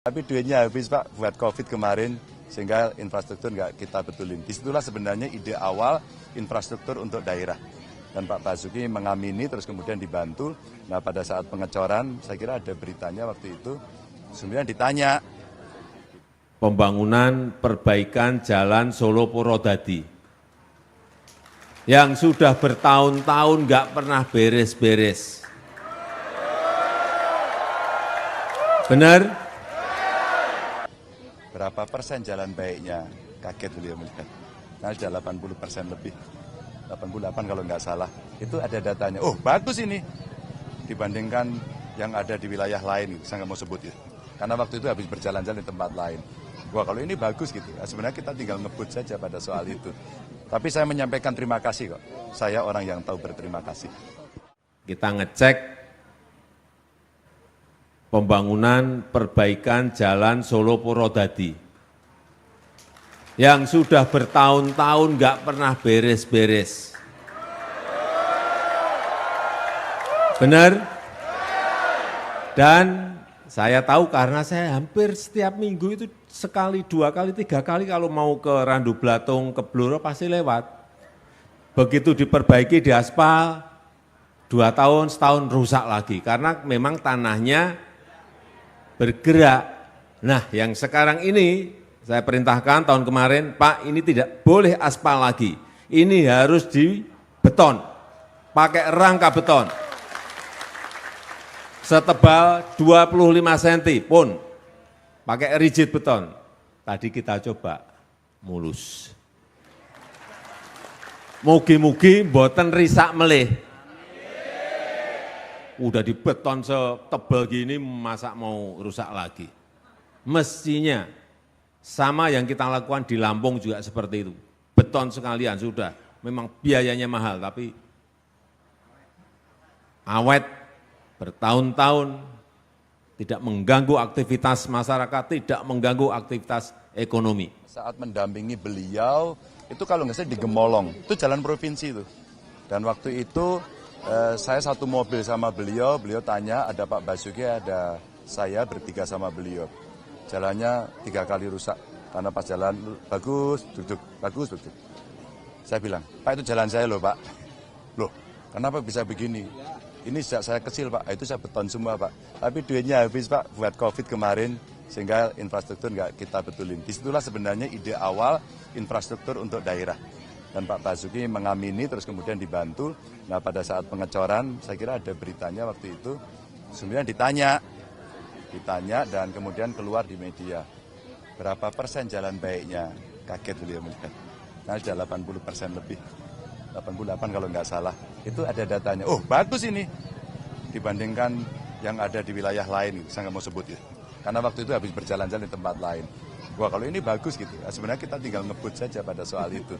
Tapi duitnya habis Pak buat COVID kemarin sehingga infrastruktur nggak kita betulin. Disitulah sebenarnya ide awal infrastruktur untuk daerah. Dan Pak Basuki mengamini terus kemudian dibantu. Nah pada saat pengecoran saya kira ada beritanya waktu itu. Kemudian ditanya. Pembangunan perbaikan jalan Solo Purwodadi yang sudah bertahun-tahun nggak pernah beres-beres. Benar? Berapa persen jalan baiknya? Kaget beliau melihat. Nah, sudah 80% lebih. 88 kalau nggak salah. Itu ada datanya. Oh, bagus ini. Dibandingkan yang ada di wilayah lain. Saya nggak mau sebut ya. Karena waktu itu habis berjalan-jalan di tempat lain. Wah, kalau ini bagus gitu. Sebenarnya kita tinggal ngebut saja pada soal itu. Tapi saya menyampaikan terima kasih kok. Saya orang yang tahu berterima kasih. Kita ngecek pembangunan perbaikan jalan Solo Purwodadi yang sudah bertahun-tahun nggak pernah beres-beres. Benar? Dan saya tahu karena saya hampir setiap minggu itu sekali, 2 kali, 3 kali kalau mau ke Randu Blatung, ke Blora pasti lewat. Begitu diperbaiki, diaspal, 2 tahun, setahun rusak lagi. Karena memang tanahnya bergerak. Nah yang sekarang ini saya perintahkan tahun kemarin, Pak ini tidak boleh aspal lagi. Ini harus dibeton, pakai rangka beton. Setebal 25 cm pun pakai rigid beton. Tadi kita coba mulus. Mugi-mugi mboten risak melih. Udah dibeton setebal gini masa mau rusak lagi. Mestinya sama yang kita lakukan di Lampung juga seperti itu. Beton sekalian sudah. Memang biayanya mahal tapi awet bertahun-tahun, tidak mengganggu aktivitas masyarakat, tidak mengganggu aktivitas ekonomi. Saat mendampingi beliau, itu kalau nggak salah di Gemolong, itu jalan provinsi itu. Dan waktu itu saya satu mobil sama beliau tanya ada Pak Basuki, ada saya bertiga sama beliau. Jalannya 3 kali rusak, karena pas jalan bagus, duduk, bagus, duduk. Saya bilang, Pak itu jalan saya loh Pak. Loh, kenapa bisa begini? Ini sejak saya kecil Pak, itu saya beton semua Pak. Tapi duitnya habis Pak buat COVID kemarin, sehingga infrastruktur nggak kita betulin. Disitulah sebenarnya ide awal infrastruktur untuk daerah. Dan Pak Basuki mengamini terus kemudian dibantu. Nah pada saat pengecoran, saya kira ada beritanya waktu itu. Kemudian ditanya dan kemudian keluar di media. Berapa persen jalan baiknya? Kaget beliau melihat. Nah sudah 80% lebih. 88 kalau nggak salah, itu ada datanya. Oh bagus ini, dibandingkan yang ada di wilayah lain, saya nggak mau sebut ya. Karena waktu itu habis berjalan-jalan di tempat lain. Wah kalau ini bagus gitu, sebenarnya kita tinggal ngebut saja pada soal itu.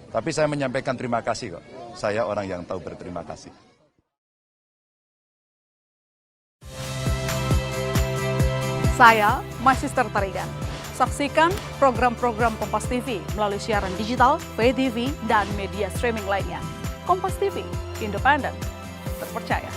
Tapi saya menyampaikan terima kasih kok, saya orang yang tahu berterima kasih. Saya Magister Tarigan. Saksikan program-program Kompas TV melalui siaran digital, pay TV, dan media streaming lainnya. Kompas TV, independen, terpercaya.